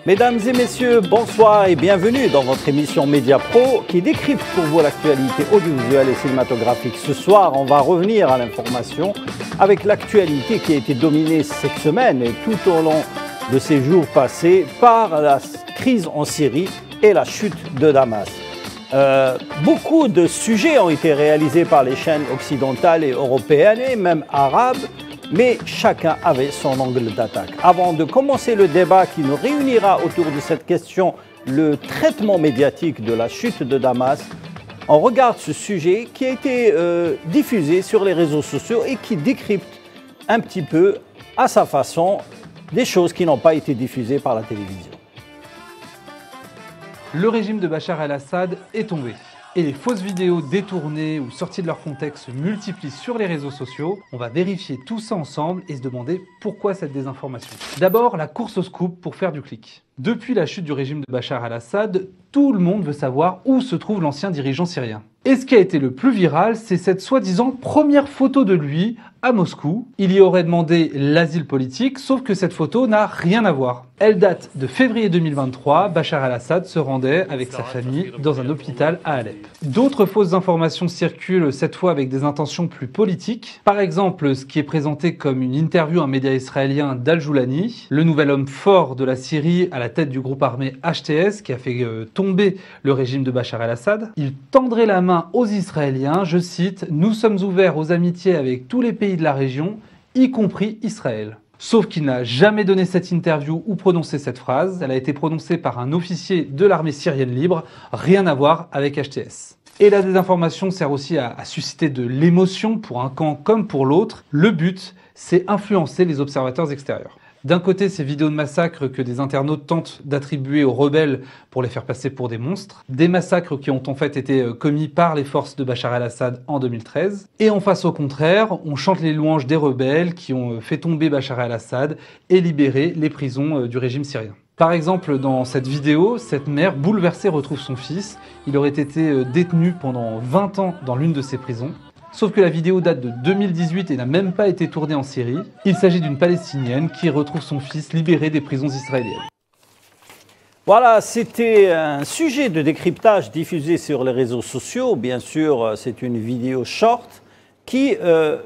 Mesdames et messieurs, bonsoir et bienvenue dans votre émission Média Pro qui décrypte pour vous l'actualité audiovisuelle et cinématographique. Ce soir, on va revenir à l'information avec l'actualité qui a été dominée cette semaine et tout au long de ces jours passés par la crise en Syrie et la chute de Damas. Beaucoup de sujets ont été réalisés par les chaînes occidentales et européennes et même arabes, mais chacun avait son angle d'attaque. Avant de commencer le débat qui nous réunira autour de cette question, le traitement médiatique de la chute de Damas, on regarde ce sujet qui a été diffusé sur les réseaux sociaux et qui décrypte un petit peu à sa façon des choses qui n'ont pas été diffusées par la télévision. Le régime de Bachar el-Assad est tombé. Et les fausses vidéos détournées ou sorties de leur contexte se multiplient sur les réseaux sociaux. On va vérifier tout ça ensemble et se demander pourquoi cette désinformation. D'abord, la course au scoop pour faire du clic. Depuis la chute du régime de Bachar el-Assad, tout le monde veut savoir où se trouve l'ancien dirigeant syrien. Et ce qui a été le plus viral, c'est cette soi-disant première photo de lui à Moscou. Il y aurait demandé l'asile politique, sauf que cette photo n'a rien à voir. Elle date de février 2023, Bachar el-Assad se rendait avec sa famille dans un hôpital à Alep. D'autres fausses informations circulent, cette fois avec des intentions plus politiques. Par exemple, ce qui est présenté comme une interview à un média israélien d'Al-Joulani, le nouvel homme fort de la Syrie à la tête du groupe armé HTS qui a fait tomber le régime de Bachar el-Assad. Il tendrait la main aux Israéliens, je cite, « Nous sommes ouverts aux amitiés avec tous les pays de la région, y compris Israël ». Sauf qu'il n'a jamais donné cette interview ou prononcé cette phrase. Elle a été prononcée par un officier de l'armée syrienne libre, rien à voir avec HTS. Et la désinformation sert aussi à susciter de l'émotion pour un camp comme pour l'autre. Le but, c'est influencer les observateurs extérieurs. D'un côté, ces vidéos de massacres que des internautes tentent d'attribuer aux rebelles pour les faire passer pour des monstres. Des massacres qui ont en fait été commis par les forces de Bachar el-Assad en 2013. Et en face au contraire, on chante les louanges des rebelles qui ont fait tomber Bachar el-Assad et libéré les prisons du régime syrien. Par exemple, dans cette vidéo, cette mère bouleversée retrouve son fils. Il aurait été détenu pendant 20 ans dans l'une de ces prisons. Sauf que la vidéo date de 2018 et n'a même pas été tournée en Syrie. Il s'agit d'une Palestinienne qui retrouve son fils libéré des prisons israéliennes. Voilà, c'était un sujet de décryptage diffusé sur les réseaux sociaux. Bien sûr, c'est une vidéo short qui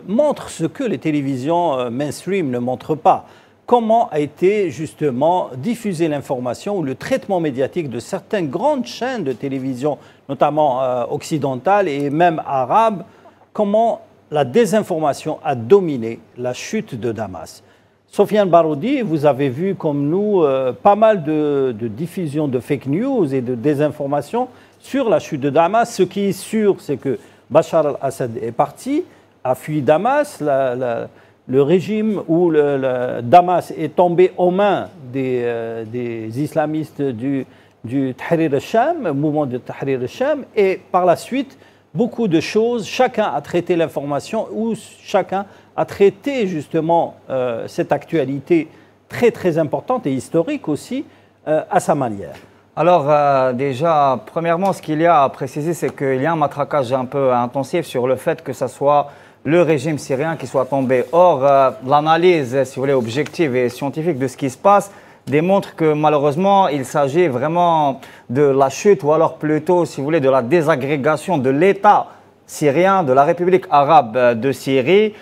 montre ce que les télévisions mainstream ne montrent pas. Comment a été justement diffusée l'information ou le traitement médiatique de certaines grandes chaînes de télévision, notamment occidentales et même arabes. Comment la désinformation a dominé la chute de Damas. Sofiane Baroudi, vous avez vu comme nous pas mal de diffusion de fake news et de désinformation sur la chute de Damas. Ce qui est sûr, c'est que Bachar el-Assad est parti, a fui Damas. Le régime où Damas est tombé aux mains des islamistes du Tahrir al-Sham, mouvement de Tahrir al-Sham, et par la suite, beaucoup de choses, chacun a traité l'information ou chacun a traité justement cette actualité très très importante et historique aussi à sa manière. Alors déjà, premièrement, ce qu'il y a à préciser, c'est qu'il y a un matraquage un peu intensif sur le fait que ce soit le régime syrien qui soit tombé. Or, l'analyse, si vous voulez, objective et scientifique de ce qui se passe démontre que malheureusement, il s'agit vraiment de la chute ou alors plutôt, si vous voulez, de la désagrégation de l'État syrien, de la République arabe de Syrie,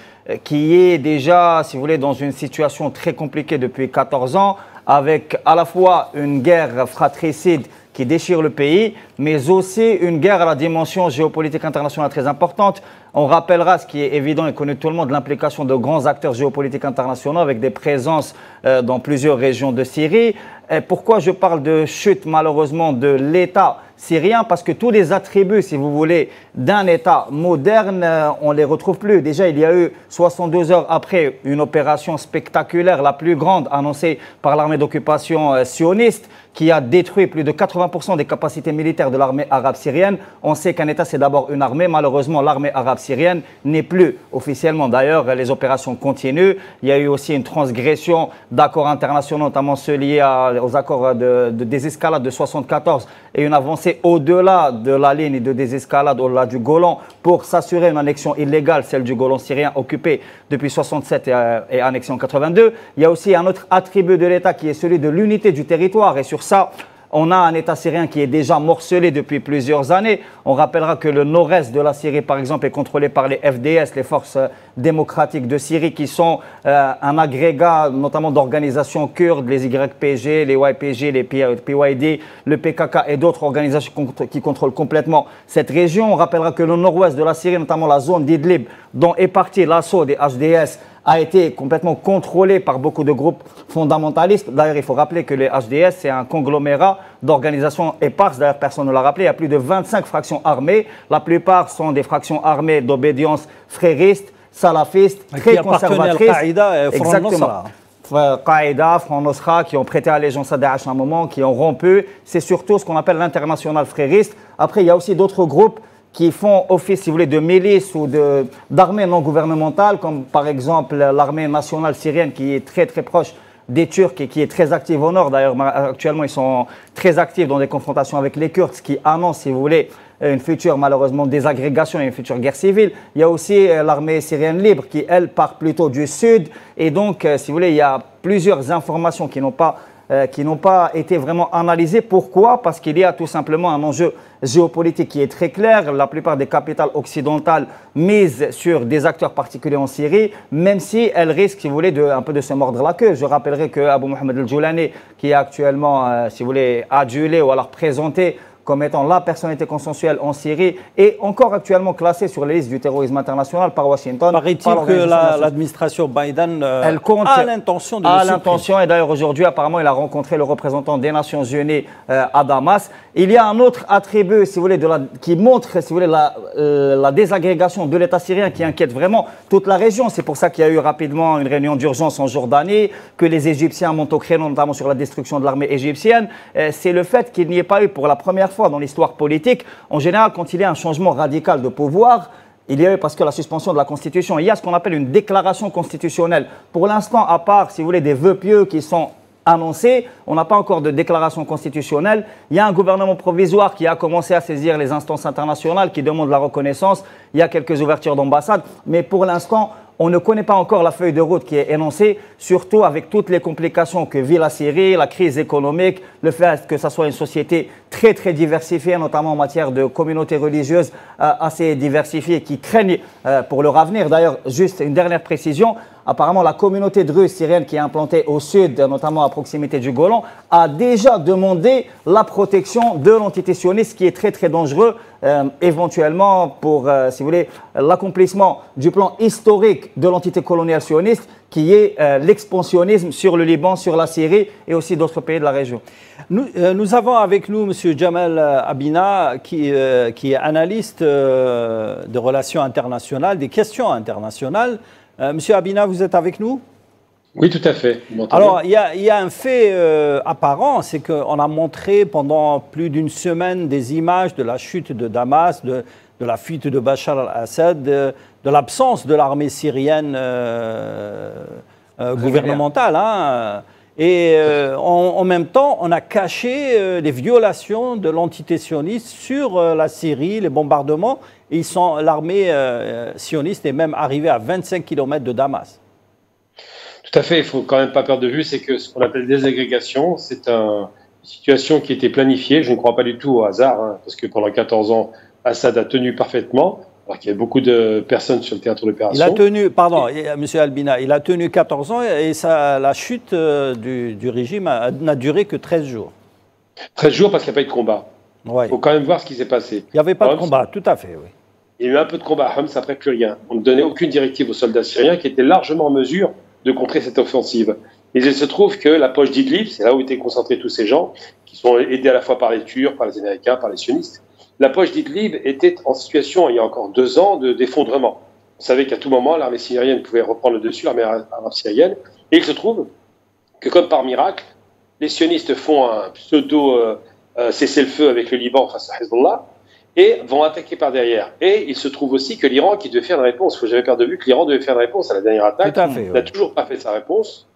qui est déjà, si vous voulez, dans une situation très compliquée depuis 14 ans, avec à la fois une guerre fratricide qui déchire le pays, mais aussi une guerre à la dimension géopolitique internationale très importante. On rappellera, ce qui est évident et connu de tout le monde, l'implication de grands acteurs géopolitiques internationaux avec des présences dans plusieurs régions de Syrie. Et pourquoi je parle de chute malheureusement de l'État syrien? Parce que tous les attributs, si vous voulez, d'un État moderne, on ne les retrouve plus. Déjà, il y a eu 62 heures après une opération spectaculaire, la plus grande annoncée par l'armée d'occupation sioniste, qui a détruit plus de 80% des capacités militaires de l'armée arabe syrienne. On sait qu'un État, c'est d'abord une armée. Malheureusement, l'armée arabe syrienne n'est plus officiellement. D'ailleurs, les opérations continuent. Il y a eu aussi une transgression d'accords internationaux, notamment ceux liés aux accords de désescalade de 1974 et une avancée passer au-delà de la ligne de désescalade, au-delà du Golan, pour s'assurer une annexion illégale, celle du Golan syrien occupé depuis 67 et annexé en 82. Il y a aussi un autre attribut de l'État qui est celui de l'unité du territoire. Et sur ça, on a un État syrien qui est déjà morcelé depuis plusieurs années. On rappellera que le nord-est de la Syrie, par exemple, est contrôlé par les FDS, les forces démocratiques de Syrie, qui sont un agrégat notamment d'organisations kurdes, les YPG, les YPG, les PYD, le PKK et d'autres organisations qui contrôlent complètement cette région. On rappellera que le nord-ouest de la Syrie, notamment la zone d'Idlib, dont est parti l'assaut des HDS, a été complètement contrôlé par beaucoup de groupes fondamentalistes. D'ailleurs, il faut rappeler que les HDS, c'est un conglomérat d'organisations éparses. D'ailleurs, personne ne l'a rappelé. Il y a plus de 25 fractions armées. La plupart sont des fractions armées d'obédience frériste, salafiste, très conservatrices. Exactement. Qaïda, Front Nosra, qui ont prêté allégeance à Daesh à un moment, qui ont rompu. C'est surtout ce qu'on appelle l'international frériste. Après, il y a aussi d'autres groupes qui font office, si vous voulez, de milices ou d'armées non gouvernementales, comme par exemple l'armée nationale syrienne qui est très très proche des Turcs et qui est très active au nord. D'ailleurs, actuellement, ils sont très actifs dans des confrontations avec les Kurdes, ce qui annonce, si vous voulez, une future, malheureusement, désagrégation et une future guerre civile. Il y a aussi l'armée syrienne libre qui, elle, part plutôt du sud. Et donc, si vous voulez, il y a plusieurs informations qui n'ont pas été vraiment analysées. Pourquoi? Parce qu'il y a tout simplement un enjeu géopolitique qui est très clair. La plupart des capitales occidentales misent sur des acteurs particuliers en Syrie, même si elles risquent, si vous voulez, un peu de se mordre la queue. Je rappellerai que Abu Mohamed al-Joulani, qui est actuellement, si vous voulez, adulé ou alors présenté comme étant la personnalité consensuelle en Syrie, et encore actuellement classée sur les listes du terrorisme international par Washington. Paraît-il que l'administration Biden a l'intention de le supprimer. L'intention, et d'ailleurs aujourd'hui, apparemment, il a rencontré le représentant des Nations Unies à Damas. Il y a un autre attribut, si vous voulez, qui montre, si vous voulez, la désagrégation de l'État syrien qui inquiète vraiment toute la région. C'est pour ça qu'il y a eu rapidement une réunion d'urgence en Jordanie, que les Égyptiens montent au créneau, notamment sur la destruction de l'armée égyptienne. C'est le fait qu'il n'y ait pas eu pour la première fois dans l'histoire politique, en général, quand il y a un changement radical de pouvoir, il y a eu parce que la suspension de la Constitution, il y a ce qu'on appelle une déclaration constitutionnelle. Pour l'instant, à part, si vous voulez, des vœux pieux qui sont annoncés, on n'a pas encore de déclaration constitutionnelle. Il y a un gouvernement provisoire qui a commencé à saisir les instances internationales, qui demandent la reconnaissance. Il y a quelques ouvertures d'ambassades, mais pour l'instant, on ne connaît pas encore la feuille de route qui est énoncée, surtout avec toutes les complications que vit la Syrie, la crise économique, le fait que ce soit une société très très diversifiée, notamment en matière de communautés religieuses assez diversifiées qui craignent pour leur avenir. D'ailleurs, juste une dernière précision, apparemment la communauté druze syrienne qui est implantée au sud, notamment à proximité du Golan, a déjà demandé la protection de l'entité sioniste qui est très très dangereux, éventuellement pour, si vous voulez, l'accomplissement du plan historique de l'entité coloniale sioniste qui est l'expansionnisme sur le Liban, sur la Syrie et aussi d'autres pays de la région. Nous avons avec nous M. Jamal Abina qui est analyste de relations internationales, des questions internationales. Monsieur Abina, vous êtes avec nous? Oui, tout à fait. Alors, il y a un fait apparent, c'est qu'on a montré pendant plus d'une semaine des images de la chute de Damas, de la fuite de Bachar al-Assad, de l'absence de l'armée syrienne gouvernementale. Hein. Et en même temps, on a caché les violations de l'entité sioniste sur la Syrie, les bombardements. Et l'armée sioniste est même arrivée à 25 km de Damas. Tout à fait, il ne faut quand même pas perdre de vue, c'est que ce qu'on appelle désagrégation, c'est une situation qui était planifiée. Je ne crois pas du tout au hasard, hein, parce que pendant 14 ans, Assad a tenu parfaitement, alors qu'il y avait beaucoup de personnes sur le théâtre d'opération. Il a tenu, pardon, monsieur Albina, il a tenu 14 ans et la chute du régime n'a duré que 13 jours. 13 jours parce qu'il n'y a pas eu de combat. Ouais. Il faut quand même voir ce qui s'est passé. Il n'y avait pas de combat, tout à fait, oui. Il y a eu un peu de combat à Homs, après plus rien. On ne donnait aucune directive aux soldats syriens qui étaient largement en mesure de contrer cette offensive. Et il se trouve que la poche d'Idlib, c'est là où étaient concentrés tous ces gens, qui sont aidés à la fois par les Turcs, par les Américains, par les sionistes. La poche d'Idlib était en situation, il y a encore 2 ans, d'effondrement. On savait qu'à tout moment, l'armée syrienne pouvait reprendre le dessus, l'armée arabe syrienne. Et il se trouve que, comme par miracle, les sionistes font un pseudo cessez-le-feu avec le Liban face à Hezbollah et vont attaquer par derrière. Et il se trouve aussi que l'Iran, qui devait faire une réponse, il ne faut jamais perdre de vue que l'Iran devait faire une réponse à la dernière attaque, n'a toujours pas fait sa réponse.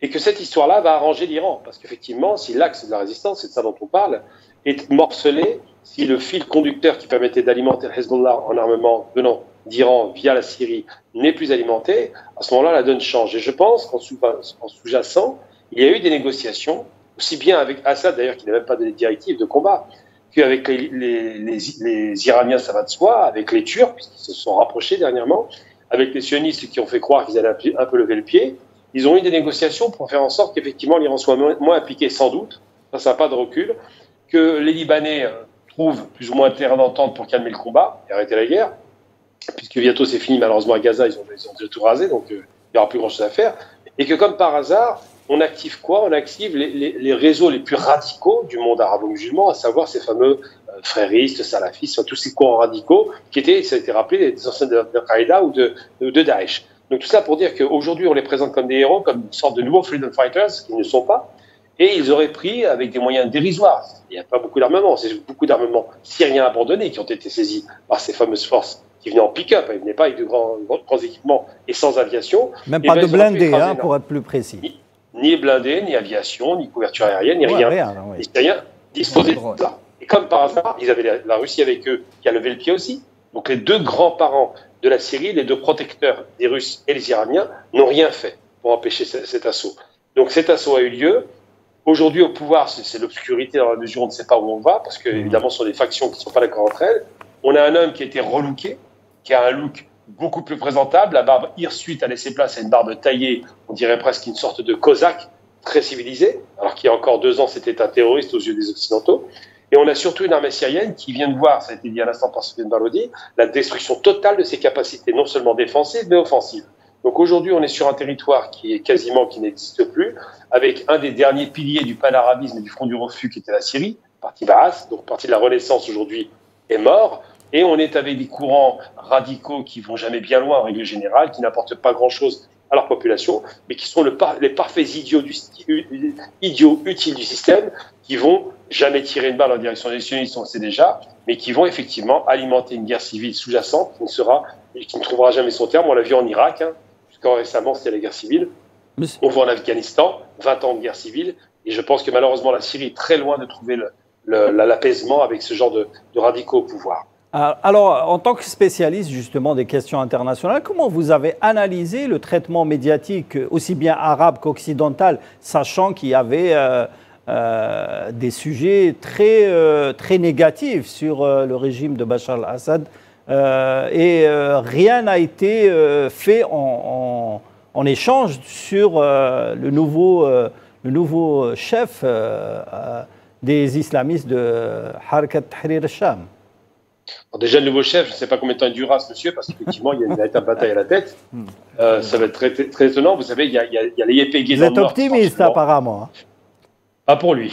et que cette histoire-là va arranger l'Iran. Parce qu'effectivement, si l'axe de la résistance, c'est de ça dont on parle, est morcelé, si le fil conducteur qui permettait d'alimenter le Hezbollah en armement venant d'Iran via la Syrie n'est plus alimenté, à ce moment-là, la donne change. Et je pense qu'en sous-jacent, il y a eu des négociations, aussi bien avec Assad, d'ailleurs, qui n'a même pas donné de directive de combat, qu'avec les Iraniens, ça va de soi, avec les Turcs, puisqu'ils se sont rapprochés dernièrement, avec les sionistes qui ont fait croire qu'ils allaient un peu lever le pied. Ils ont eu des négociations pour faire en sorte qu'effectivement l'Iran soit moins impliqué, sans doute, ça n'a pas de recul, que les Libanais trouvent plus ou moins un terrain d'entente pour calmer le combat et arrêter la guerre, puisque bientôt c'est fini malheureusement à Gaza, ils ont déjà tout rasé, donc il n'y aura plus grand-chose à faire, et que comme par hasard, on active quoi? On active les réseaux les plus radicaux du monde arabo-musulman, à savoir ces fameux fréristes, salafistes, tous ces courants radicaux qui étaient, ça a été rappelé, des anciens d'Al-Qaïda ou de Daesh. Donc tout ça pour dire qu'aujourd'hui, on les présente comme des héros, comme une sorte de nouveaux freedom fighters, qui ne sont pas, et ils auraient pris avec des moyens dérisoires. Il n'y a pas beaucoup d'armement, c'est beaucoup d'armements syriens abandonnés qui ont été saisis par ces fameuses forces qui venaient en pick-up, ils ne venaient pas avec de grands équipements et sans aviation. Même pas de blindés, pour être plus précis. Ni blindés, ni aviation, ni couverture aérienne, ni rien. Les Syriens disposaient de ça. Et comme par hasard, ils avaient la Russie avec eux qui a levé le pied aussi. Donc les deux grands-parents de la Syrie, les deux protecteurs des Russes et les Iraniens, n'ont rien fait pour empêcher cet assaut. Donc cet assaut a eu lieu. Aujourd'hui, au pouvoir, c'est l'obscurité dans la mesure où on ne sait pas où on va, parce qu'évidemment, ce sont des factions qui ne sont pas d'accord entre elles. On a un homme qui a été relooké, qui a un look beaucoup plus présentable. La barbe hirsute a laissé place à une barbe taillée, on dirait presque une sorte de cosaque, très civilisé, alors qu'il y a encore 2 ans, c'était un terroriste aux yeux des Occidentaux. Et on a surtout une armée syrienne qui vient de voir, ça a été dit à l'instant par Sofiane Balodi, la destruction totale de ses capacités, non seulement défensives, mais offensives. Donc aujourd'hui, on est sur un territoire qui n'existe plus, avec un des derniers piliers du panarabisme et du front du refus qui était la Syrie, parti Baas, donc parti de la Renaissance aujourd'hui, est mort. Et on est avec des courants radicaux qui vont jamais bien loin en règle générale, qui n'apportent pas grand-chose à leur population, mais qui sont les parfaits idiots utiles du système, qui vont jamais tirer une balle en direction des sionistes, on le sait déjà, mais qui vont effectivement alimenter une guerre civile sous-jacente qui ne trouvera jamais son terme. On l'a vu en Irak, jusqu'à récemment c'était la guerre civile. On voit en Afghanistan, 20 ans de guerre civile, et je pense que malheureusement la Syrie est très loin de trouver l'apaisement avec ce genre de radicaux au pouvoir. Alors, en tant que spécialiste justement des questions internationales, comment vous avez analysé le traitement médiatique aussi bien arabe qu'occidental, sachant qu'il y avait des sujets très négatifs sur le régime de Bachar al-Assad et rien n'a été fait en échange sur le nouveau chef des islamistes de Harakat Tahrir al-Sham? Déjà, le nouveau chef, je ne sais pas combien de temps il durera ce monsieur, parce qu'effectivement, il y a une véritable bataille à la tête. Ça va être très, très étonnant. Vous savez, il y a les YPG dans le nord. Vous êtes optimiste, apparemment. Pas pour lui.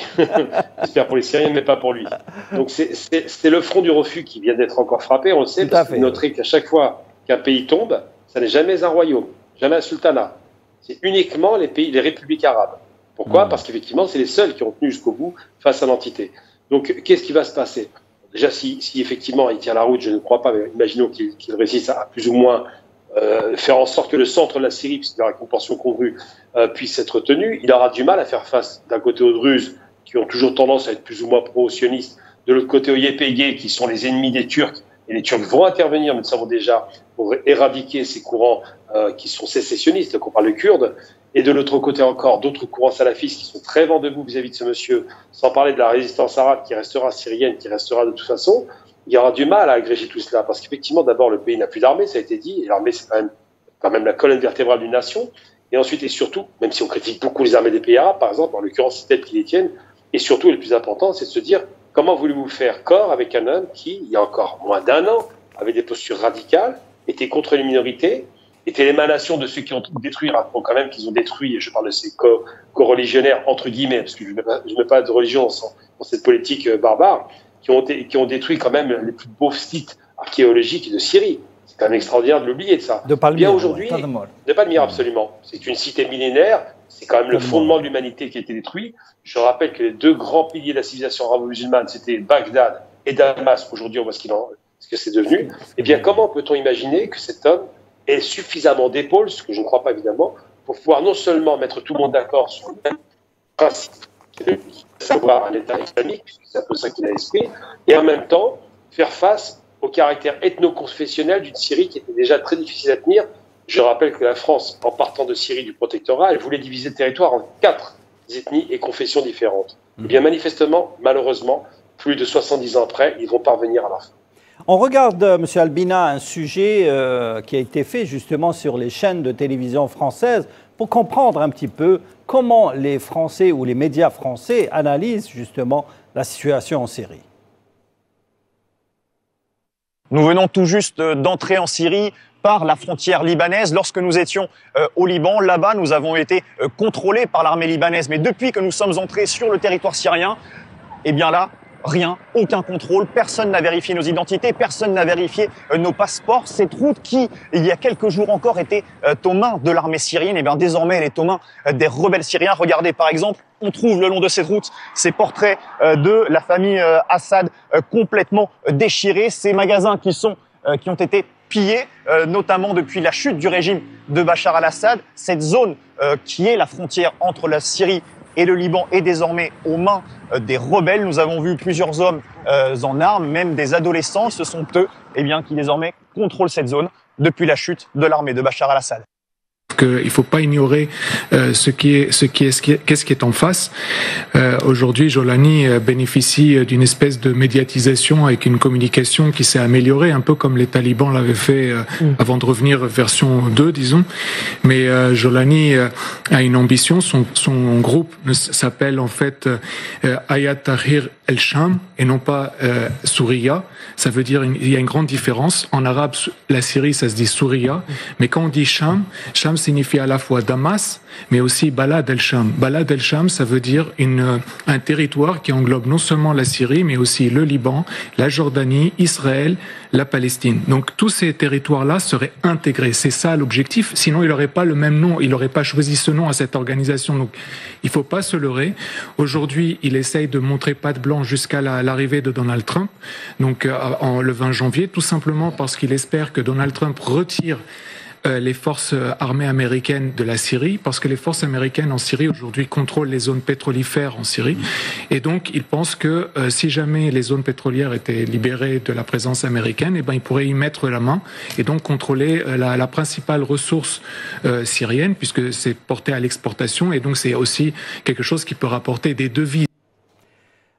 J'espère pour les Syriens, mais pas pour lui. Donc, c'est le front du refus qui vient d'être encore frappé. On le sait, parce que vous noterez qu'à chaque fois qu'un pays tombe, ça n'est jamais un royaume, jamais un sultanat. C'est uniquement les républiques arabes. Pourquoi? Parce qu'effectivement, c'est les seuls qui ont tenu jusqu'au bout face à l'entité. Donc, qu'est-ce qui va se passer? Déjà, si effectivement il tient la route, je ne crois pas, mais imaginons qu'il réussisse à plus ou moins faire en sorte que le centre de la Syrie, puisqu'il aura une portion congrue, puisse être tenu, il aura du mal à faire face d'un côté aux Druzes, qui ont toujours tendance à être plus ou moins pro-sionistes, de l'autre côté aux YPG, qui sont les ennemis des Turcs, et les Turcs vont intervenir, nous le savons déjà, pour éradiquer ces courants qui sont sécessionnistes, qu'on parle de Kurdes, et de l'autre côté encore d'autres courants salafistes qui sont très vent debout vis-à-vis de ce monsieur, sans parler de la résistance arabe qui restera syrienne, qui restera de toute façon. Il y aura du mal à agréger tout cela, parce qu'effectivement, d'abord, le pays n'a plus d'armée, ça a été dit, et l'armée, c'est quand même la colonne vertébrale d'une nation, et ensuite et surtout, même si on critique beaucoup les armées des pays arabes, par exemple, en l'occurrence, c'est elles qui les tiennent, et surtout, et le plus important, c'est de se dire, comment voulez-vous faire corps avec un homme qui, il y a encore moins d'1 an, avait des postures radicales, était contre les minorités, était l'émanation de ceux qui ont détruit, rappelons quand même qu'ils ont détruit, et je parle de ces co-religionnaires, entre guillemets, parce que je ne mets pas de religion dans cette politique barbare, qui ont détruit quand même les plus beaux sites archéologiques de Syrie. C'est quand même extraordinaire de l'oublier de ça. De Palmyre. Bien aujourd'hui, de Palmyre, absolument. C'est une cité millénaire, c'est quand même le fondement de l'humanité qui a été détruit. Je rappelle que les 2 grands piliers de la civilisation arabo-musulmane, c'était Bagdad et Damas. Aujourd'hui, on voit ce que c'est devenu. Eh bien, comment peut-on imaginer que cet homme ait suffisamment d'épaules, ce que je ne crois pas évidemment, pour pouvoir non seulement mettre tout le monde d'accord sur le même principe, savoir un État islamique, c'est un peu ça qu'il a esprit, et en même temps faire face au caractère ethno-confessionnel d'une Syrie qui était déjà très difficile à tenir. Je rappelle que la France, en partant de Syrie du protectorat, elle voulait diviser le territoire en 4 ethnies et confessions différentes. Eh bien manifestement, malheureusement, plus de 70 ans après, ils vont parvenir à leur fin. On regarde, M. Albina, un sujet qui a été fait justement sur les chaînes de télévision françaises pour comprendre un petit peu comment les Français ou les médias français analysent justement la situation en Syrie. Nous venons tout juste d'entrer en Syrie par la frontière libanaise. Lorsque nous étions au Liban, là-bas, nous avons été contrôlés par l'armée libanaise. Mais depuis que nous sommes entrés sur le territoire syrien, eh bien là, rien, aucun contrôle, personne n'a vérifié nos identités, personne n'a vérifié nos passeports. Cette route qui, il y a quelques jours encore, était aux mains de l'armée syrienne, et bien désormais elle est aux mains des rebelles syriens. Regardez par exemple, on trouve le long de cette route ces portraits de la famille Assad complètement déchirés, ces magasins qui ont été pillés, notamment depuis la chute du régime de Bachar al-Assad. Cette zone qui est la frontière entre la Syrie et le Liban est désormais aux mains des rebelles. Nous avons vu plusieurs hommes en armes, même des adolescents. Ce sont eux qui désormais contrôlent cette zone depuis la chute de l'armée de Bachar al-Assad. Il ne faut pas ignorer ce qui est en face. Aujourd'hui, Jolani bénéficie d'une espèce de médiatisation avec une communication qui s'est améliorée, un peu comme les talibans l'avaient fait avant de revenir version 2, disons. Mais Jolani a une ambition. Son groupe s'appelle en fait Ayat Tahrir El-Sham et non pas Souria. Ça veut dire il y a une grande différence. En arabe, la Syrie, ça se dit Souria. Mais quand on dit Sham, Sham signifie à la fois Damas, mais aussi Balad el-Sham. Balad el-Sham, ça veut dire un territoire qui englobe non seulement la Syrie, mais aussi le Liban, la Jordanie, Israël, la Palestine. Donc tous ces territoires-là seraient intégrés. C'est ça l'objectif. Sinon, il n'aurait pas le même nom. Il n'aurait pas choisi ce nom à cette organisation. Donc il ne faut pas se leurrer. Aujourd'hui, il essaye de montrer patte blanche jusqu'à l'arrivée de Donald Trump, donc le 20 janvier, tout simplement parce qu'il espère que Donald Trump retire les forces armées américaines de la Syrie, parce que les forces américaines en Syrie aujourd'hui contrôlent les zones pétrolifères en Syrie, et donc ils pensent que si jamais les zones pétrolières étaient libérées de la présence américaine, ils pourraient y mettre la main et donc contrôler la principale ressource syrienne, puisque c'est porté à l'exportation, et donc c'est aussi quelque chose qui peut rapporter des devises.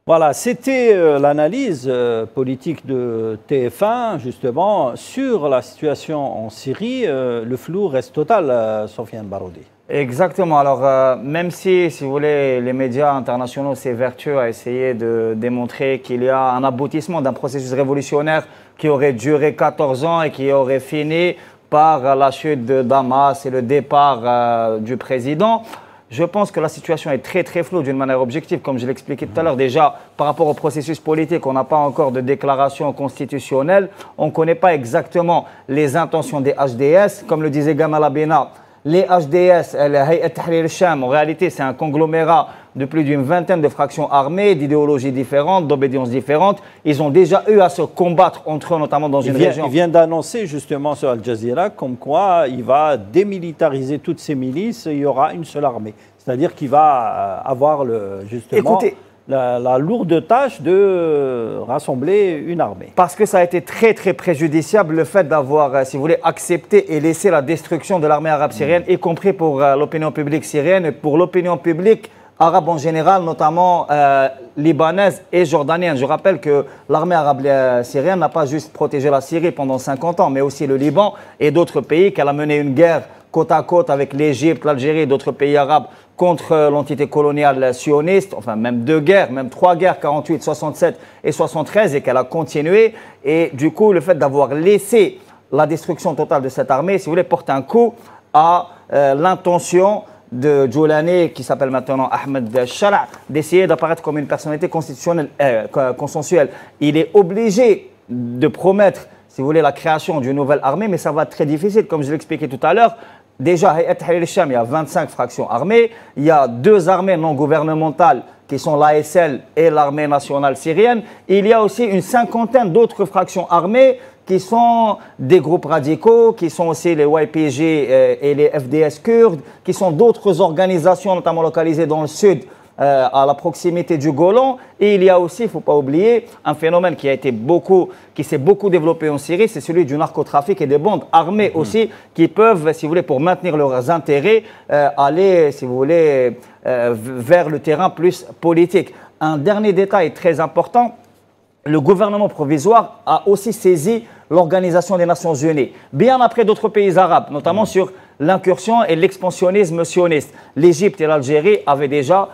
Voilà, c'était l'analyse politique de TF1, justement, sur la situation en Syrie. Le flou reste total, Sofiane Baroudi. Exactement. Alors, même si vous voulez, les médias internationaux s'évertuent à essayer de démontrer qu'il y a un aboutissement d'un processus révolutionnaire qui aurait duré 14 ans et qui aurait fini par la chute de Damas et le départ du président, je pense que la situation est très très floue d'une manière objective, comme je l'expliquais tout à l'heure. Déjà, par rapport au processus politique, on n'a pas encore de déclaration constitutionnelle. On ne connaît pas exactement les intentions des HDS. Comme le disait Gamal Abena, les HDS, le Hayat Tahrir al-Sham, en réalité, c'est un conglomérat de plus d'une vingtaine de fractions armées, d'idéologies différentes, d'obédiences différentes. Ils ont déjà eu à se combattre entre eux, notamment dans une région. Il vient d'annoncer justement sur Al Jazeera comme quoi il va démilitariser toutes ces milices et il y aura une seule armée. C'est-à-dire qu'il va avoir justement la lourde tâche de rassembler une armée. Parce que ça a été très très préjudiciable le fait d'avoir, si vous voulez, accepté et laissé la destruction de l'armée arabe syrienne, y compris pour l'opinion publique syrienne et pour l'opinion publique arabe en général, notamment libanaise et jordanienne. Je rappelle que l'armée arabe syrienne n'a pas juste protégé la Syrie pendant 50 ans, mais aussi le Liban et d'autres pays, qu'elle a mené une guerre côte à côte avec l'Égypte, l'Algérie et d'autres pays arabes contre l'entité coloniale sioniste, enfin même 2 guerres, même 3 guerres, 48, 67 et 73, et qu'elle a continué. Et du coup, le fait d'avoir laissé la destruction totale de cette armée, si vous voulez, porte un coup à l'intention de Jolani, qui s'appelle maintenant Ahmed Shara, d'essayer d'apparaître comme une personnalité constitutionnelle, consensuelle. Il est obligé de promettre, si vous voulez, la création d'une nouvelle armée, mais ça va être très difficile, comme je l'expliquais tout à l'heure. Déjà, Hayat Tahrir al-Sham, il y a 25 fractions armées. Il y a 2 armées non gouvernementales qui sont l'ASL et l'armée nationale syrienne. Il y a aussi une cinquantaine d'autres fractions armées qui sont des groupes radicaux, qui sont aussi les YPG et les FDS kurdes, qui sont d'autres organisations, notamment localisées dans le sud, à la proximité du Golan. Et il y a aussi, il ne faut pas oublier, un phénomène qui s'est beaucoup développé en Syrie, c'est celui du narcotrafic et des bandes armées aussi, qui peuvent, si vous voulez, pour maintenir leurs intérêts, aller, si vous voulez, vers le terrain plus politique. Un dernier détail très important, le gouvernement provisoire a aussi saisi l'Organisation des Nations Unies, bien après d'autres pays arabes, notamment sur l'incursion et l'expansionnisme sioniste. L'Égypte et l'Algérie avaient déjà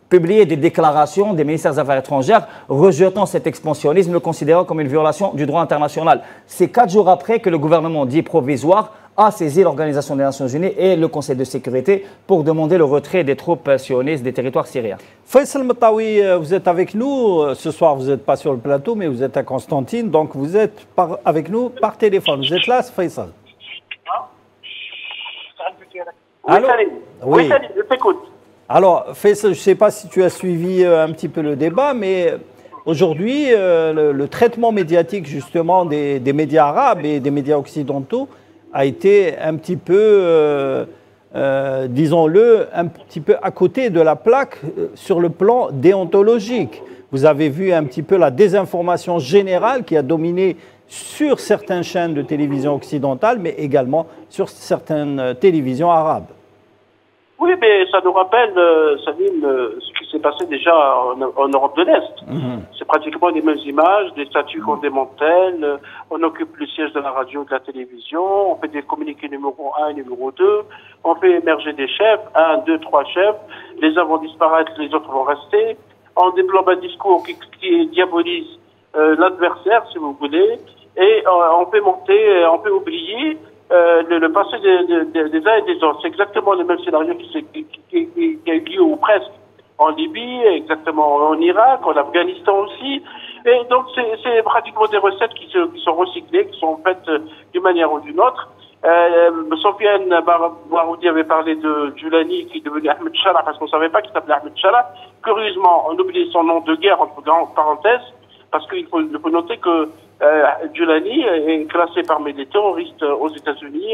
publié des déclarations des ministères des Affaires étrangères rejetant cet expansionnisme, le considérant comme une violation du droit international. C'est 4 jours après que le gouvernement dit provisoire a saisi l'Organisation des Nations Unies et le Conseil de sécurité pour demander le retrait des troupes sionistes des territoires syriens. Faisal Matawi, vous êtes avec nous. Ce soir, vous n'êtes pas sur le plateau, mais vous êtes à Constantine. Donc, vous êtes avec nous par téléphone. Vous êtes là, Faisal? Allô? Oui, je t'écoute. Alors, Faisal, je ne sais pas si tu as suivi un petit peu le débat, mais aujourd'hui, le traitement médiatique, justement, des médias arabes et des médias occidentaux a été un petit peu, disons-le, un petit peu à côté de la plaque sur le plan déontologique. Vous avez vu un petit peu la désinformation générale qui a dominé sur certaines chaînes de télévision occidentales, mais également sur certaines télévisions arabes. Oui, mais ça nous rappelle, Salim, ce qui s'est passé déjà en Europe de l'Est. C'est pratiquement les mêmes images, des statues qu'on démantèle, on occupe le siège de la radio et de la télévision, on fait des communiqués numéro 1 et numéro 2, on fait émerger des chefs, 1, 2, 3 chefs, les uns vont disparaître, les autres vont rester, on développe un discours qui diabolise l'adversaire, si vous voulez, et on peut monter, on peut oublier le passé des uns et des autres. C'est exactement le même scénario qui a eu lieu ou presque en Libye, exactement en Irak, en Afghanistan aussi. Et donc c'est pratiquement des recettes qui sont recyclées, qui sont faites d'une manière ou d'une autre. Sofiane Baroudi avait parlé de Djoulani qui est devenu Ahmed Chala parce qu'on ne savait pas qu'il s'appelait Ahmed Chala. Curieusement, on oublie son nom de guerre entre parenthèses parce qu'il faut noter que Djoulani est classé parmi les terroristes aux États-Unis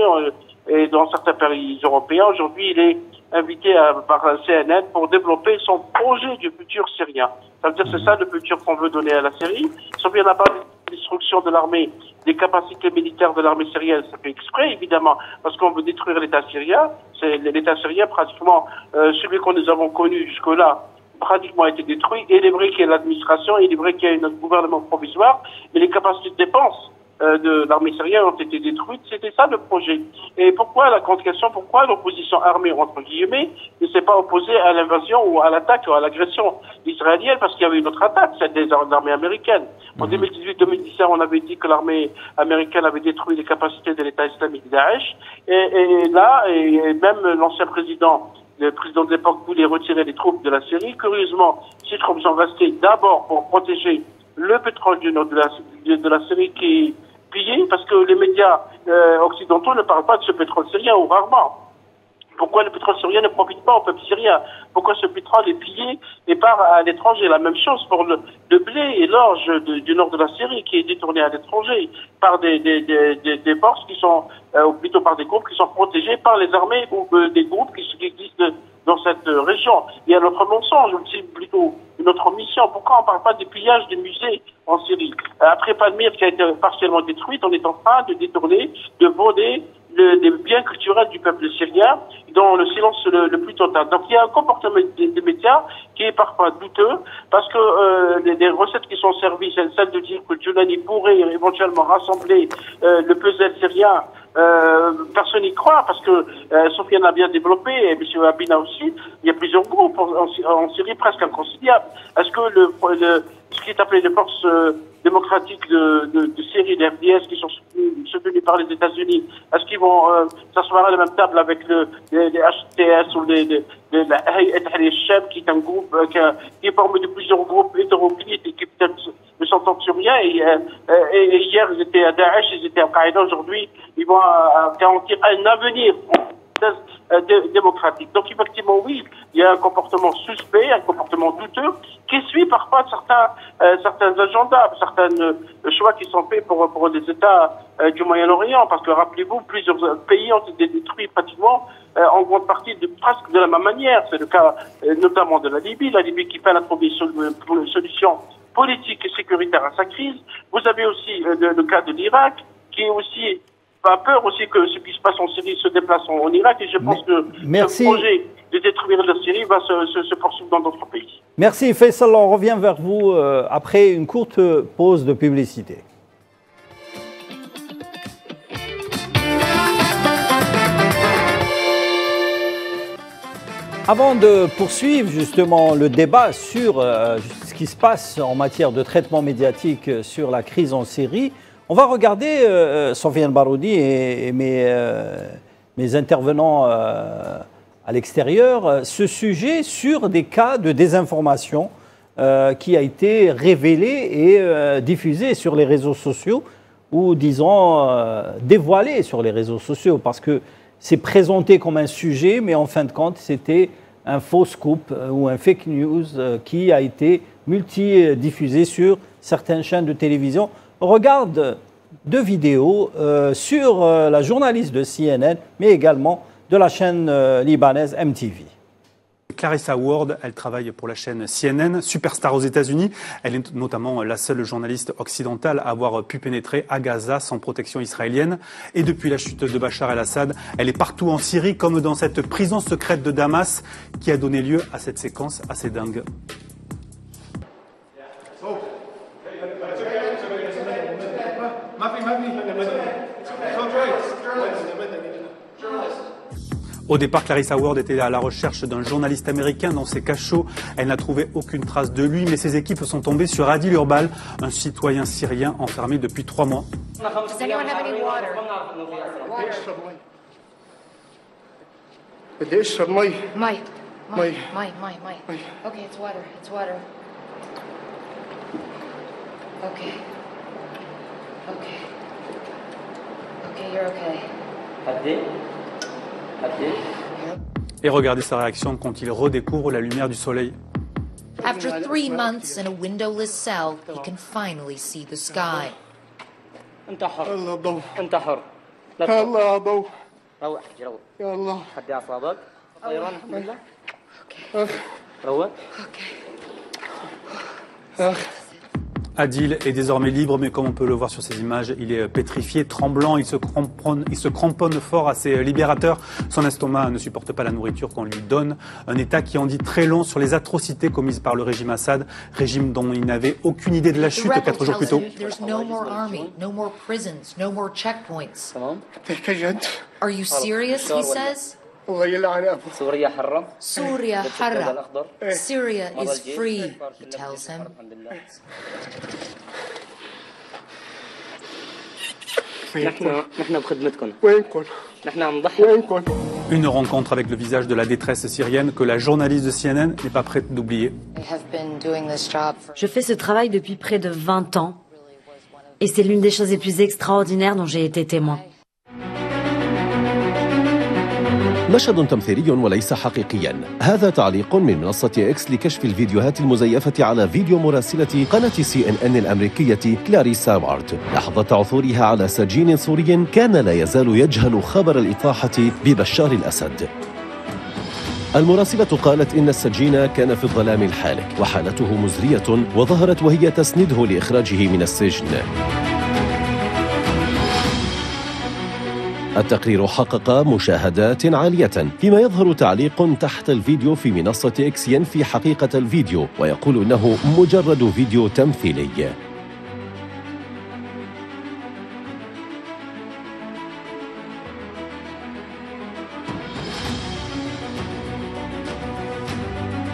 et dans certains pays européens. Aujourd'hui, il est invité par CNN pour développer son projet du futur syrien. Ça veut dire que c'est ça le futur qu'on veut donner à la Syrie. Sauf qu'il n'y a pas de destruction de l'armée, des capacités militaires de l'armée syrienne. Ça fait exprès, évidemment, parce qu'on veut détruire l'État syrien. C'est l'État syrien, pratiquement, celui que nous avons connu jusque-là, pratiquement a été détruit. Et il est vrai qu'il y a l'administration, il est vrai qu'il y a un gouvernement provisoire, mais les capacités de dépense de l'armée syrienne ont été détruites. C'était ça le projet. Et pourquoi la grande question, pourquoi l'opposition armée, entre guillemets, ne s'est pas opposée à l'invasion ou à l'attaque ou à l'agression israélienne, parce qu'il y avait une autre attaque, celle des armées américaines. En 2018-2017, on avait dit que l'armée américaine avait détruit les capacités de l'État islamique Daesh. Et là, et même l'ancien président, le président de l'époque voulait retirer les troupes de la Syrie. Curieusement, ces troupes sont restées d'abord pour protéger le pétrole du nord de la Syrie qui est pillé, parce que les médias occidentaux ne parlent pas de ce pétrole syrien, ou rarement. Pourquoi le pétrole syrien ne profite pas au peuple syrien? Pourquoi ce pétrole est pillé et part à l'étranger? La même chose pour le blé et l'orge du nord de la Syrie qui est détourné à l'étranger par des forces qui sont, ou plutôt par des groupes qui sont protégés par les armées ou des groupes qui existent dans cette région. Il y a notre mensonge, aussi plutôt une autre mission. Pourquoi on ne parle pas des pillages des musées en Syrie? Après Palmyre qui a été partiellement détruite, on est en train de détourner, de voler des biens culturels du peuple syrien dans le silence le plus total. Donc il y a un comportement des médias qui est parfois douteux parce que les recettes qui sont servies, c'est celle de dire que Djoulani pourrait éventuellement rassembler le puzzle syrien. Personne n'y croit parce que Sofiane a bien développé et M. Abina aussi. Il y a plusieurs groupes en Syrie presque inconciliables. Est-ce que ce qui est appelé les forces démocratiques de Syrie, les FDS, qui sont soutenues par les États-Unis. Est-ce qu'ils vont s'asseoir à la même table avec les HTS ou la Hayat al-Sham, qui est un groupe qui est formé de plusieurs groupes hétéroclites et qui peut-être ne s'entendent sur rien. Et hier, ils étaient à Daesh, ils étaient à Qaïda. Aujourd'hui, ils vont garantir un avenir démocratique. Donc effectivement, oui, il y a un comportement suspect, un comportement douteux, qui suit parfois certains agendas, certains choix qui sont faits pour les États du Moyen-Orient. Parce que rappelez-vous, plusieurs pays ont été détruits pratiquement en grande partie presque de la même manière. C'est le cas notamment de la Libye qui peine à trouver une solution politique et sécuritaire à sa crise. Vous avez aussi le cas de l'Irak, qui est aussi a peur aussi que ce qui se passe en Syrie se déplace en Irak, et je pense que ce projet de détruire la Syrie va se poursuivre dans d'autres pays. Merci Faisal, on revient vers vous après une courte pause de publicité. Avant de poursuivre justement le débat sur ce qui se passe en matière de traitement médiatique sur la crise en Syrie, on va regarder, Sofiane Baroudi et mes intervenants à l'extérieur, ce sujet sur des cas de désinformation qui a été révélé et diffusé sur les réseaux sociaux, ou disons dévoilé sur les réseaux sociaux, parce que c'est présenté comme un sujet, mais en fin de compte, c'était un faux scoop ou un fake news qui a été multidiffusé sur certaines chaînes de télévision. On regarde deux vidéos sur la journaliste de CNN, mais également de la chaîne libanaise MTV. Clarissa Ward, elle travaille pour la chaîne CNN, superstar aux États-Unis. Elle est notamment la seule journaliste occidentale à avoir pu pénétrer à Gaza sans protection israélienne. Et depuis la chute de Bachar el-Assad, elle est partout en Syrie, comme dans cette prison secrète de Damas, qui a donné lieu à cette séquence assez dingue. Au départ, Clarissa Ward était à la recherche d'un journaliste américain dans ses cachots. Elle n'a trouvé aucune trace de lui, mais ses équipes sont tombées sur Adil Urbal, un citoyen syrien enfermé depuis 3 mois. Et regardez sa réaction quand il redécouvre la lumière du soleil. After 3 months in a windowless cell, he can finally see the sky. Adil est désormais libre, mais comme on peut le voir sur ces images, il est pétrifié, tremblant, il se cramponne fort à ses libérateurs. Son estomac ne supporte pas la nourriture qu'on lui donne. Un état qui en dit très long sur les atrocités commises par le régime Assad, régime dont il n'avait aucune idée de la chute 4 jours plus tôt. Are you serious, he says? Syria harra. Syria is free, he tells him. Une rencontre avec le visage de la détresse syrienne que la journaliste de CNN n'est pas prête d'oublier. Je fais ce travail depuis près de 20 ans et c'est l'une des choses les plus extraordinaires dont j'ai été témoin. مشهد تمثيلي وليس حقيقيا. هذا تعليق من منصة إكس لكشف الفيديوهات المزيفة على فيديو مراسلة قناة CNN الأمريكية كلاريسا وارد لحظة عثورها على سجين سوري كان لا يزال يجهل خبر الإطاحة ببشار الأسد. المراسلة قالت إن السجين كان في الظلام الحالك وحالته مزرية وظهرت وهي تسنده لإخراجه من السجن. التقرير حقق مشاهدات عالية فيما يظهر تعليق تحت الفيديو في منصة إكس ينفي حقيقة الفيديو ويقول إنه مجرد فيديو تمثيلي.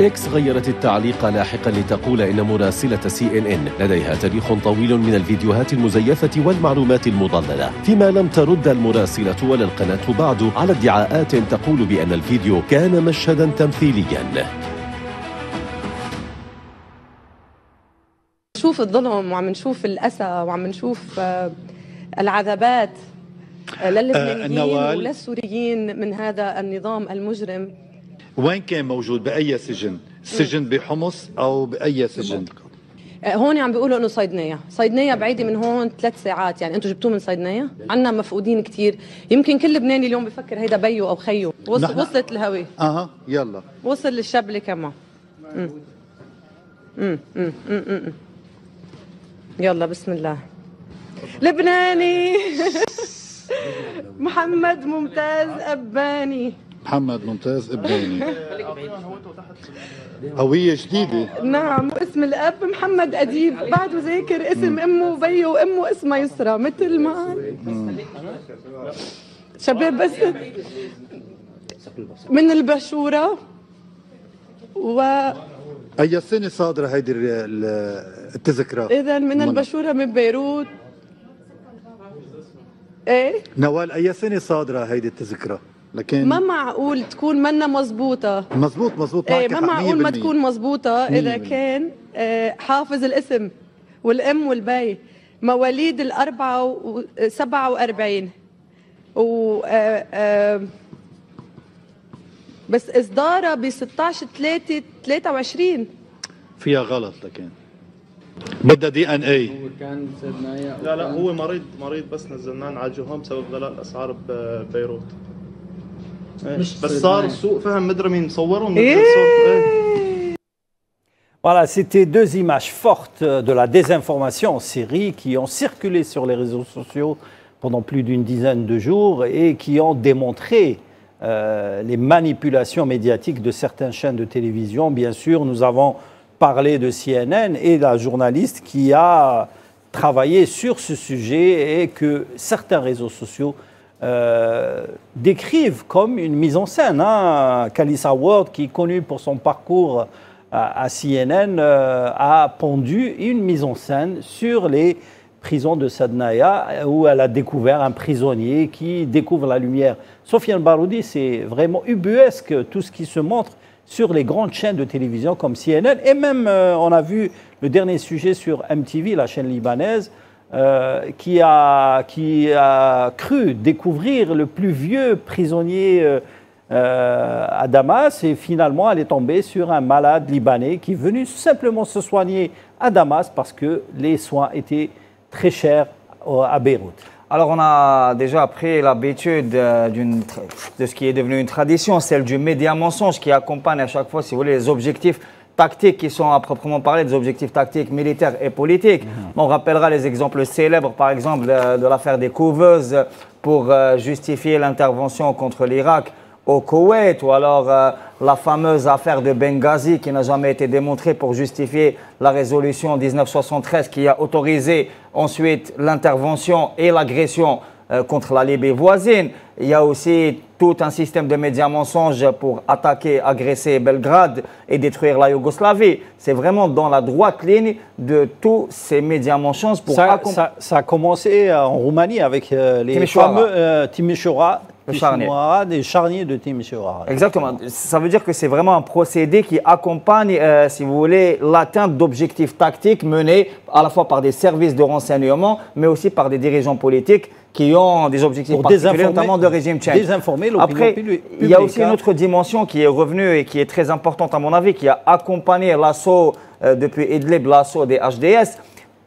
إكس غيرت التعليق لاحقا لتقول إن مراسلة CNN لديها تاريخ طويل من الفيديوهات المزيفة والمعلومات المضللة، فيما لم ترد المراسلة ولا القناة بعد على ادعاءات تقول بأن الفيديو كان مشهدا تمثيليا. نشوف الظلم وعم نشوف الأسى وعم نشوف العذابات للبنانيين وللسوريين من هذا النظام المجرم. وين كان موجود؟ بأي سجن؟ سجن بحمص أو بأي سجن؟ هون عم بيقولوا انه صيدنية بعيدة من هون 3 ساعات، يعني انتم جبتوه من صيدنية؟ عنا مفقودين كتير، يمكن كل لبناني اليوم بفكر هيدا بيو او خيو. وصلت الهوي. يلا وصل للشبلة كمان. يلا بسم الله. لبناني محمد ممتاز أباني. محمد ممتاز أباني هوية جديدة. نعم، واسم الأب محمد أديب، بعده ذاكر اسم أمه بيو وأمه اسمها يسرى مثل ما شباب. بس من البشورة أي سنة صادرة هيدي التذكرة؟ إذا من البشورة من بيروت. إيه؟ نوال أي سنة صادرة هيدي التذكرة؟ لكن ما معقول تكون منا مزبوطة. مزبوط إيه، ما معقول ما تكون مزبوطة إذا كان حافظ الاسم والأم والبي مواليد 47 بس إصدارها ب 16/3/23 فيها غلط. لكن بدها DNA. لا هو مريض بس نزلناه نعالجه هون بسبب غلاء الأسعار ببيروت. بس صار السوق فهم مدري مين صورهم. Voilà, c'était 2 images fortes de la désinformation en Syrie qui ont circulé sur les réseaux sociaux pendant plus d'une dizaine de jours et qui ont démontré les manipulations médiatiques de certaines chaînes de télévision. Bien sûr, nous avons parlé de CNN et la journaliste qui a travaillé sur ce sujet et que certains réseaux sociaux décrivent comme une mise en scène. Kalissa Ward, qui est connue pour son parcours à CNN, a pondu une mise en scène sur les prisons de Sadnaya où elle a découvert un prisonnier qui découvre la lumière. Sofiane Baroudi, c'est vraiment ubuesque tout ce qui se montre sur les grandes chaînes de télévision comme CNN. Et même, on a vu le dernier sujet sur MTV, la chaîne libanaise, qui a cru découvrir le plus vieux prisonnier à Damas, et finalement elle est tombée sur un malade libanais qui est venu simplement se soigner à Damas parce que les soins étaient très chers à Beyrouth. Alors on a déjà pris l'habitude de ce qui est devenu une tradition, celle du média mensonge qui accompagne à chaque fois, si vous voulez, les objectifs tactiques qui sont à proprement parler des objectifs tactiques, militaires et politiques. On rappellera les exemples célèbres, par exemple, de l'affaire des couveuses pour justifier l'intervention contre l'Irak au Koweït, ou alors la fameuse affaire de Benghazi qui n'a jamais été démontrée pour justifier la résolution 1973 qui a autorisé ensuite l'intervention et l'agression contre la Libye voisine. Il y a aussi tout un système de médias mensonges pour attaquer, agresser Belgrade et détruire la Yougoslavie. C'est vraiment dans la droite ligne de tous ces médias mensonges. Ça a commencé en Roumanie avec les fameux Timișoara. Des charniers de Timișoara. Exactement. Ça veut dire que c'est vraiment un procédé qui accompagne, si vous voulez, l'atteinte d'objectifs tactiques menés à la fois par des services de renseignement, mais aussi par des dirigeants politiques qui ont des objectifs particuliers, notamment de régime change. Désinformer l'opinion publique. Après, il y a aussi une autre dimension qui est revenue et qui est très importante à mon avis, qui a accompagné l'assaut depuis Idlib, l'assaut des HDS.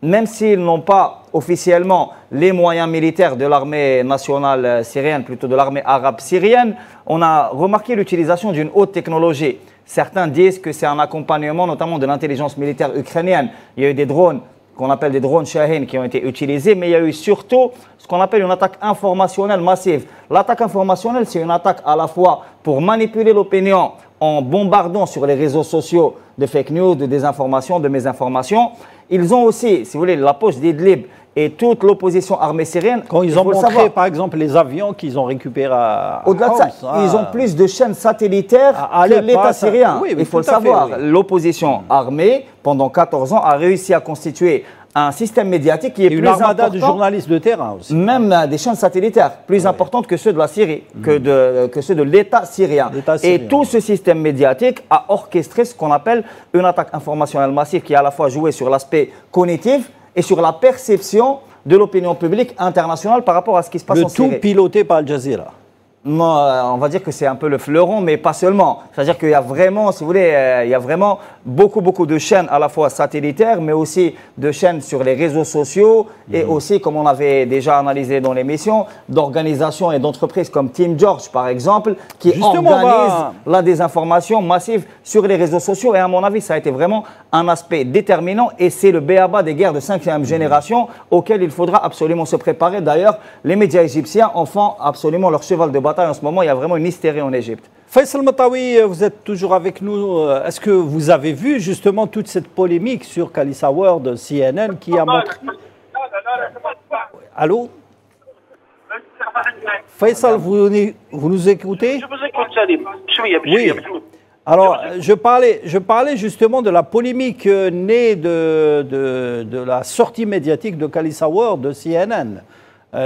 Même s'ils n'ont pas officiellement les moyens militaires de l'armée nationale syrienne, plutôt de l'armée arabe syrienne, on a remarqué l'utilisation d'une haute technologie. Certains disent que c'est un accompagnement notamment de l'intelligence militaire ukrainienne. Il y a eu des drones qu'on appelle des drones Shahin qui ont été utilisés, mais il y a eu surtout ce qu'on appelle une attaque informationnelle massive. L'attaque informationnelle, c'est une attaque à la fois pour manipuler l'opinion en bombardant sur les réseaux sociaux de fake news, de désinformation, de mésinformation. Ils ont aussi, si vous voulez, la poche d'Idlib et toute l'opposition armée syrienne. Quand ils ont montré, par exemple, les avions qu'ils ont récupérés à au-delà de ça, ils ont plus de chaînes satellitaires que l'État syrien. Oui, il faut le savoir. Oui. L'opposition armée, pendant 14 ans, a réussi à constituer un système médiatique qui est plus important. Une armada de journalistes de terrain aussi. Même des chaînes satellitaires, plus importantes que ceux de la Syrie, que ceux de l'État syrien. Et tout ce système médiatique a orchestré ce qu'on appelle une attaque informationnelle massive qui a à la fois joué sur l'aspect cognitif et sur la perception de l'opinion publique internationale par rapport à ce qui se passe en Syrie. Le tout piloté par Al Jazeera. Non, on va dire que c'est un peu le fleuron, mais pas seulement. C'est-à-dire qu'il y a vraiment, si vous voulez, il y a vraiment beaucoup de chaînes à la fois satellitaires, mais aussi de chaînes sur les réseaux sociaux et aussi, comme on avait déjà analysé dans l'émission, d'organisations et d'entreprises comme Team George, par exemple, qui organisent la désinformation massive sur les réseaux sociaux. Et à mon avis, ça a été vraiment un aspect déterminant et c'est le b.a.-ba des guerres de 5e génération auquel il faudra absolument se préparer. D'ailleurs, les médias égyptiens en font absolument leur cheval de bataille. En ce moment, il y a vraiment une hystérie en Égypte. Faisal Matawi, vous êtes toujours avec nous. Est-ce que vous avez vu justement toute cette polémique sur Khalissa Ward, CNN, qui a montré... Allô? Faisal, vous nous écoutez? Je vous écoute, Salim. Oui. Alors, je parlais justement de la polémique née de la sortie médiatique de Khalissa Ward de CNN.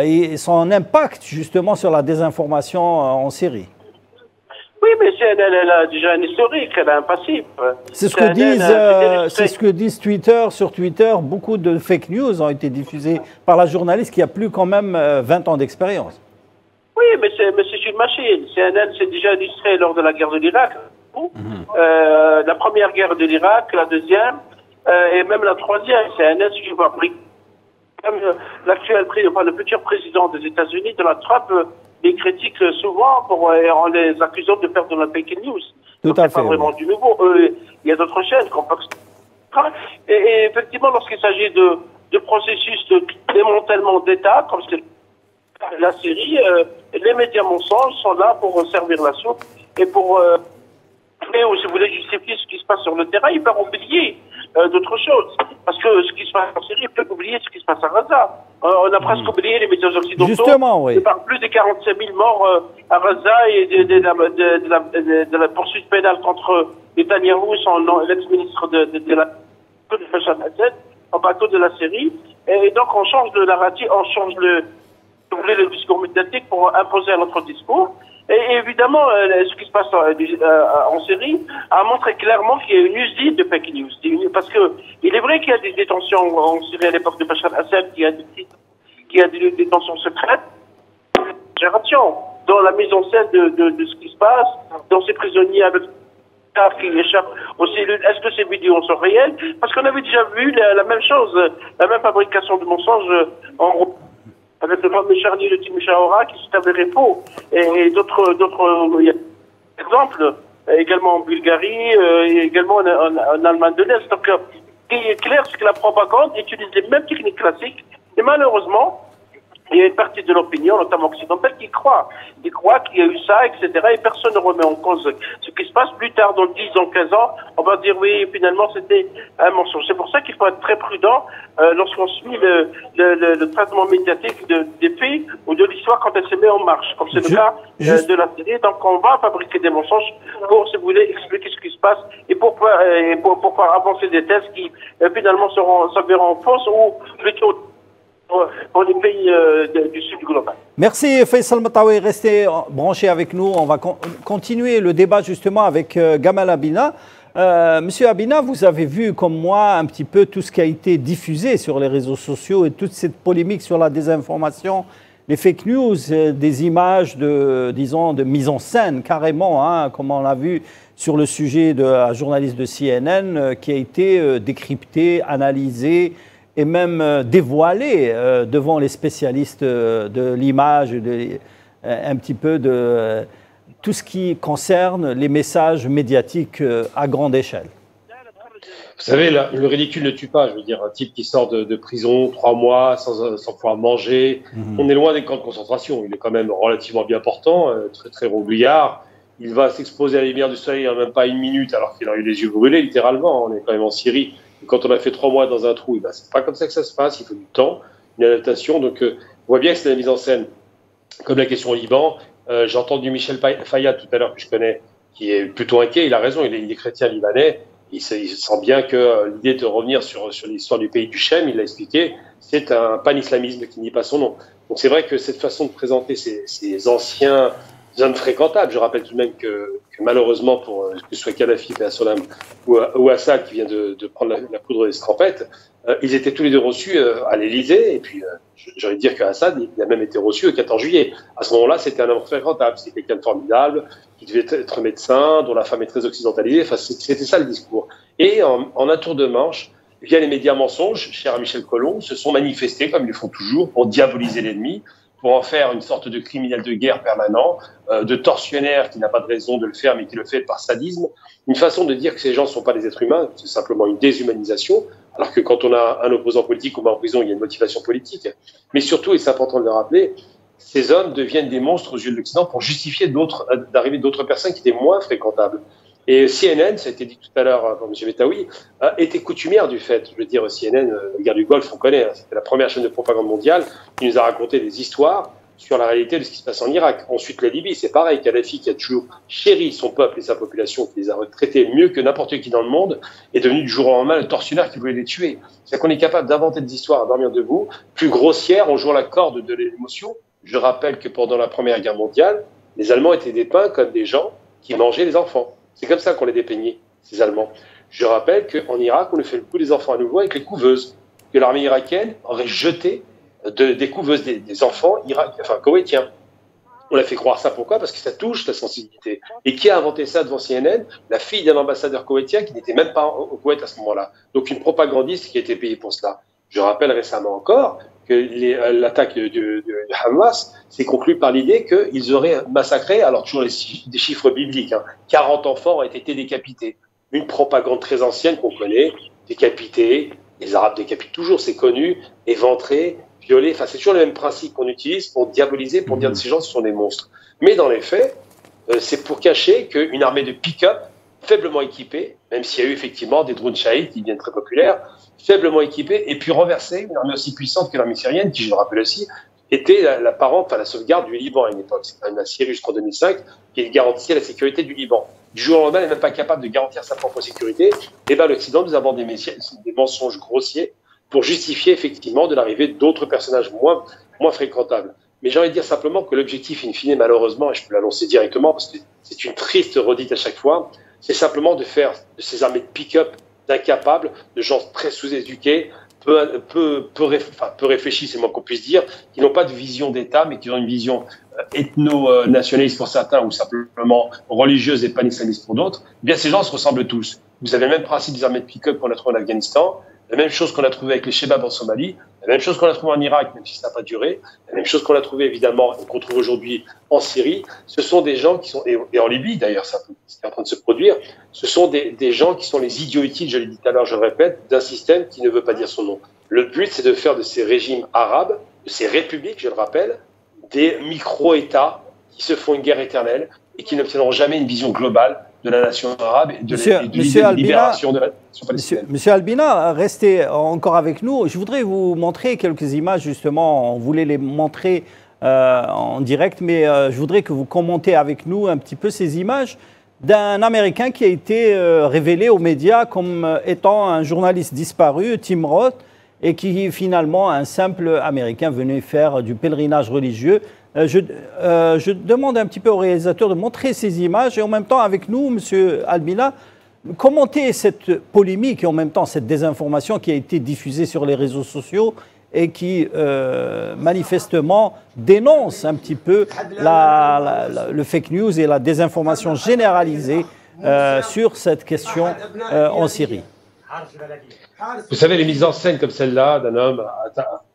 Et son impact justement sur la désinformation en Syrie. Oui, mais CNN, elle a déjà un historique, elle a un passif. C'est ce que disent Twitter. Sur Twitter, beaucoup de fake news ont été diffusées par la journaliste qui a plus quand même 20 ans d'expérience. Oui, mais c'est une machine. CNN s'est déjà illustré lors de la guerre de l'Irak. La première guerre de l'Irak, la deuxième, et même la troisième. CNN, si je vois l'actuel le futur président des États-Unis, Donald Trump, les critique souvent en les accusant de faire de la fake news. Tout à fait. C'est pas vraiment du nouveau. Il y a d'autres chaînes qu'on peut... Et effectivement, lorsqu'il s'agit de processus de démantèlement d'État, comme c'est la Syrie, les médias mensonges sont là pour servir la soupe et pour, si vous voulez, justifier ce qui se passe sur le terrain, ils peuvent oublier d'autres choses. Parce que ce qui se passe en Syrie, ils peuvent oublier ce qui se passe à Gaza. On a presque oublié les médias occidentaux. Justement, oui. Il parle plus de 45 000 morts à Gaza et de la poursuite pénale contre Netanyahou, l'ex-ministre de la Bachar al-Assad, en bateau de la Syrie. Et donc on change le narratif, on change le discours médiatique pour imposer un autre discours. Et évidemment, ce qui se passe en Syrie a montré clairement qu'il y a une usine de fake news. Parce que il est vrai qu'il y a des détentions en Syrie à l'époque de Bachar al-Assad, qu'il y a des détentions secrètes, dans la mise en scène de ce qui se passe, dans ces prisonniers avec qui échappent aux cellules. Est-ce que ces vidéos sont réelles? Parce qu'on avait déjà vu la même chose, la même fabrication de mensonges avec le fameux charnier de Timișoara qui s'est avéré faux. Et d'autres exemples, également en Bulgarie, et également en Allemagne de l'Est. Donc, ce qui est clair, c'est que la propagande utilise les mêmes techniques classiques. Et malheureusement, il y a une partie de l'opinion, notamment occidentale, qui croit. Qui croit qu'il y a eu ça, etc. Et personne ne remet en cause ce qui se passe. Plus tard, dans 10 ans, 15 ans, on va dire oui, finalement, c'était un mensonge. C'est pour ça qu'il faut être très prudent lorsqu'on suit le traitement médiatique des faits ou de l'histoire quand elle se met en marche. Comme c'est le cas de la Syrie. Donc, on va fabriquer des mensonges pour, si vous voulez, expliquer ce qui se passe et pour faire avancer des thèses qui, finalement, s'avéreront fausses ou plutôt pour les pays du sud global. Merci Faisal Matawi, restez branchés avec nous. On va continuer le débat justement avec Gamal Abina. Monsieur Abina, vous avez vu comme moi un petit peu tout ce qui a été diffusé sur les réseaux sociaux et toute cette polémique sur la désinformation, les fake news, des images de mise en scène carrément, comme on l'a vu sur le sujet de la journaliste de CNN qui a été décryptée, analysée et même dévoilé devant les spécialistes de l'image, un petit peu de tout ce qui concerne les messages médiatiques à grande échelle. Vous savez, le ridicule ne tue pas. Je veux dire, un type qui sort de prison 3 mois sans pouvoir manger. On est loin des camps de concentration. Il est quand même relativement bien portant, très très roubillard. Il va s'exposer à la lumière du soleil en même pas 1 minute alors qu'il a eu les yeux brûlés, littéralement. On est quand même en Syrie. Quand on a fait 3 mois dans un trou, c'est pas comme ça que ça se passe, il faut du temps. une adaptation. Donc, on voit bien que c'est la mise en scène. Comme la question au Liban, j'ai entendu Michel Fayad tout à l'heure, que je connais, qui est plutôt inquiet. Il a raison, il est chrétien libanais. Il sent bien que l'idée de revenir sur l'histoire du pays du Shem, il l'a expliqué, c'est un pan-islamisme qui nie pas son nom. Donc c'est vrai que cette façon de présenter ces anciens hommes fréquentables, je rappelle tout de même que malheureusement, pour que ce soit Kadhafi, Saddam ou Assad qui vient de prendre la poudre des scrampettes, ils étaient tous les deux reçus à l'Élysée. Et puis, j'ai envie de dire qu'Assad, il a même été reçu le 14 juillet. À ce moment-là, c'était un homme fréquentable. C'était quelqu'un de formidable, qui devait être médecin, dont la femme est très occidentalisée. Enfin, c'était ça le discours. Et en un tour de manche, via les médias mensonges, cher Michel Collomb, se sont manifestés, comme ils le font toujours, pour diaboliser l'ennemi, pour en faire une sorte de criminel de guerre permanent, de tortionnaire qui n'a pas de raison de le faire, mais qui le fait par sadisme. Une façon de dire que ces gens ne sont pas des êtres humains, c'est simplement une déshumanisation, alors que quand on a un opposant politique qu'on met en prison, il y a une motivation politique. Mais surtout, et c'est important de le rappeler, ces hommes deviennent des monstres aux yeux de l'Occident pour justifier d'arrivée d'autres personnes qui étaient moins fréquentables. Et CNN, ça a été dit tout à l'heure par M. Metaoui, était coutumière du fait. Je veux dire, CNN, la guerre du Golfe, on connaît, hein, c'était la première chaîne de propagande mondiale qui nous a raconté des histoires sur la réalité de ce qui se passe en Irak. Ensuite, la Libye, c'est pareil. Kadhafi, qui a toujours chéri son peuple et sa population, qui les a traités mieux que n'importe qui dans le monde, est devenu du jour au lendemain le tortionnaire qui voulait les tuer. C'est-à-dire qu'on est capable d'inventer des histoires à dormir debout, plus grossières, en jouant la corde de l'émotion. Je rappelle que pendant la Première Guerre mondiale, les Allemands étaient dépeints comme des gens qui mangeaient les enfants. C'est comme ça qu'on les dépeignait, ces Allemands. Je rappelle qu'en Irak, on a fait le coup des enfants à nouveau avec les couveuses, que l'armée irakienne aurait jeté des couveuses des enfants koweïtiens. On a fait croire ça, pourquoi? Parce que ça touche la sensibilité. Et qui a inventé ça devant CNN? La fille d'un ambassadeur koweïtien qui n'était même pas au Koweït à ce moment-là. Donc une propagandiste qui a été payée pour cela. Je rappelle récemment encore que l'attaque de Hamas s'est conclue par l'idée qu'ils auraient massacré, alors toujours des chiffres bibliques, hein, 40 enfants auraient été décapités. Une propagande très ancienne qu'on connaît, décapités, les Arabes décapitent toujours, c'est connu, éventrés, violés, enfin c'est toujours le même principe qu'on utilise pour diaboliser, pour dire que ces gens ce sont des monstres. Mais dans les faits, c'est pour cacher qu'une armée de pick-up, faiblement équipée, même s'il y a eu effectivement des drones Shahid qui deviennent très populaires, faiblement équipée, et puis renverser une armée aussi puissante que l'armée syrienne, qui, je le rappelle aussi, était la parente, enfin la sauvegarde du Liban à une époque. C'est quand même la Syrie jusqu'en 2005 qui garantissait la sécurité du Liban. Du jour au lendemain, elle n'est même pas capable de garantir sa propre sécurité. Et bien l'Occident nous avons des mensonges grossiers pour justifier effectivement de l'arrivée d'autres personnages moins fréquentables. Mais j'ai envie de dire simplement que l'objectif, in fine, malheureusement, et je peux l'annoncer directement parce que c'est une triste redite à chaque fois, c'est simplement de faire de ces armées de pick-up d'incapables, de gens très sous-éduqués, peu réfléchis, c'est moins qu'on puisse dire, qui n'ont pas de vision d'État, mais qui ont une vision ethno-nationaliste pour certains, ou simplement religieuse et pan-islamiste pour d'autres. Eh bien, ces gens se ressemblent tous. Vous avez le même principe des armées de pick-up qu'on a trouvé en Afghanistan, la même chose qu'on a trouvé avec les Shebabs en Somalie, la même chose qu'on a trouvé en Irak, même si ça n'a pas duré, la même chose qu'on a trouvé évidemment et qu'on trouve aujourd'hui en Syrie. Ce sont des gens qui sont, et en Libye d'ailleurs, c'est en train de se produire, ce sont des gens qui sont les idiots utiles, je l'ai dit tout à l'heure, je le répète, d'un système qui ne veut pas dire son nom. Le but, c'est de faire de ces régimes arabes, de ces républiques, je le rappelle, des micro-États qui se font une guerre éternelle et qui n'obtiendront jamais une vision globale de la nation arabe et de libération de la nation palestinienne. Monsieur Albina, restez encore avec nous. Je voudrais vous montrer quelques images, justement. On voulait les montrer en direct, mais je voudrais que vous commentez avec nous un petit peu ces images d'un Américain qui a été révélé aux médias comme étant un journaliste disparu, Tim Roth, et qui finalement, un simple Américain, venait faire du pèlerinage religieux. Je demande un petit peu au réalisateur de montrer ces images et en même temps avec nous, Monsieur Albina, commenter cette polémique et en même temps cette désinformation qui a été diffusée sur les réseaux sociaux et qui manifestement dénonce un petit peu le fake news et la désinformation généralisée sur cette question en Syrie. Vous savez, les mises en scène comme celle-là d'un homme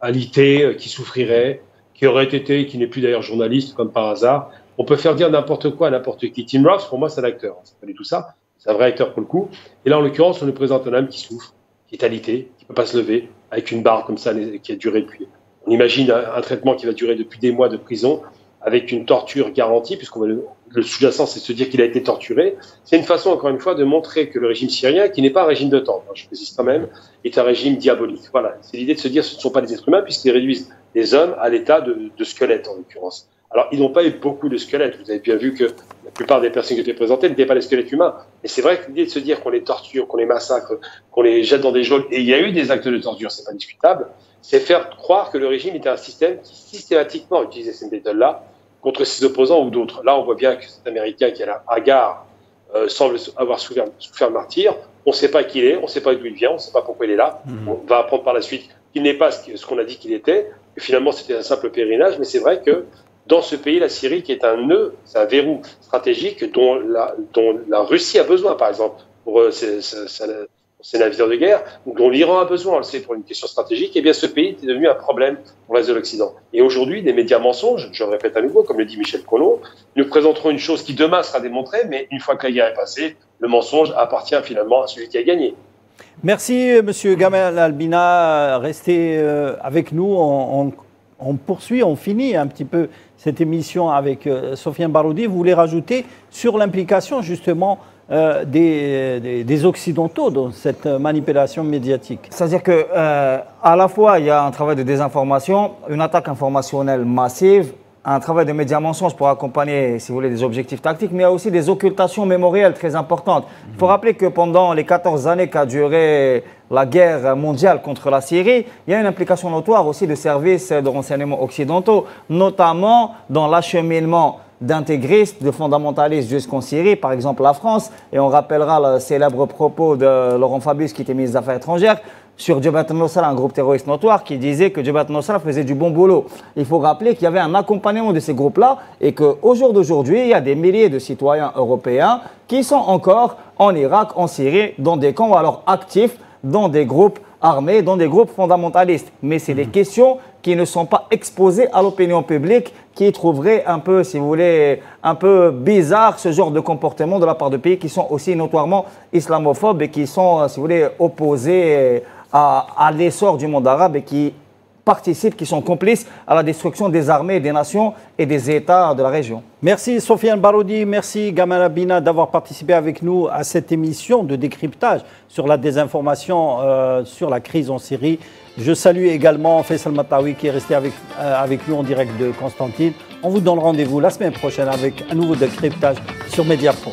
alité qui souffrirait, qui aurait été, qui n'est plus d'ailleurs journaliste comme par hasard, on peut faire dire n'importe quoi à n'importe qui. Tim Roth, pour moi, c'est un acteur. C'est pas du tout ça. C'est un vrai acteur pour le coup. Et là, en l'occurrence, on nous présente un homme qui souffre, qui est alité, qui ne peut pas se lever, avec une barre comme ça qui a duré depuis. On imagine un traitement qui va durer depuis des mois de prison. avec une torture garantie, puisqu'on va le sous-jacent, c'est de se dire qu'il a été torturé. C'est une façon, encore une fois, de montrer que le régime syrien, qui n'est pas un régime de temps, je précise quand même, est un régime diabolique. Voilà, c'est l'idée de se dire que ce ne sont pas des êtres humains, puisqu'ils réduisent les hommes à l'état de squelettes, en l'occurrence. Alors, ils n'ont pas eu beaucoup de squelettes. Vous avez bien vu que la plupart des personnes qui étaient présentées n'étaient pas des squelettes humains. Et c'est vrai que l'idée de se dire qu'on les torture, qu'on les massacre, qu'on les jette dans des geôles, et il y a eu des actes de torture, c'est pas discutable, c'est faire croire que le régime était un système qui systématiquement utilisait ces méthodes-là contre ses opposants ou d'autres. Là, on voit bien que cet Américain qui est là, Hagar, semble avoir souffert martyr. On ne sait pas qui il est, on ne sait pas d'où il vient, on ne sait pas pourquoi il est là. On va apprendre par la suite qu'il n'est pas ce qu'on a dit qu'il était, que finalement c'était un simple pèlerinage, mais c'est vrai que dans ce pays, la Syrie, qui est un nœud, c'est un verrou stratégique dont la Russie a besoin, par exemple, pour ses navires de guerre, ou dont l'Iran a besoin, on le sait, pour une question stratégique, eh bien ce pays est devenu un problème pour le reste de l'Occident. Et aujourd'hui, des médias mensonges, je le répète à nouveau, comme le dit Michel Collomb, nous présenteront une chose qui demain sera démontrée, mais une fois que la guerre est passée, le mensonge appartient finalement à celui qui a gagné. Merci, Monsieur Gamal Albina. Restez avec nous. On poursuit, on finit un petit peu cette émission avec Sofiane Baroudi. Vous voulez rajouter sur l'implication justement des Occidentaux dans cette manipulation médiatique? C'est-à-dire que à la fois, il y a un travail de désinformation, une attaque informationnelle massive, un travail de médias mensonges pour accompagner, si vous voulez, des objectifs tactiques, mais il y a aussi des occultations mémorielles très importantes. Il faut rappeler que pendant les 14 années qu'a duré la guerre mondiale contre la Syrie, il y a une implication notoire aussi de services de renseignement occidentaux, notamment dans l'acheminement d'intégristes, de fondamentalistes jusqu'en Syrie, par exemple la France, et on rappellera le célèbre propos de Laurent Fabius, qui était ministre des Affaires étrangères, sur Jabhat al-Nusra, un groupe terroriste notoire, qui disait que Jabhat al-Nusra faisait du bon boulot. Il faut rappeler qu'il y avait un accompagnement de ces groupes-là et qu'au jour d'aujourd'hui, il y a des milliers de citoyens européens qui sont encore en Irak, en Syrie, dans des camps, ou alors actifs dans des groupes armés, dans des groupes fondamentalistes. Mais c'est des questions qui ne sont pas exposées à l'opinion publique, qui trouverait un peu, si vous voulez, un peu bizarre ce genre de comportement de la part de pays qui sont aussi notoirement islamophobes et qui sont, si vous voulez, opposés à l'essor du monde arabe et qui participent, qui sont complices à la destruction des armées, des nations et des États de la région. Merci Sofiane Baroudi, merci Gamal Albina d'avoir participé avec nous à cette émission de décryptage sur la désinformation, sur la crise en Syrie. Je salue également Faisal Matawi qui est resté avec nous en direct de Constantine. On vous donne rendez-vous la semaine prochaine avec un nouveau décryptage sur Mediapro.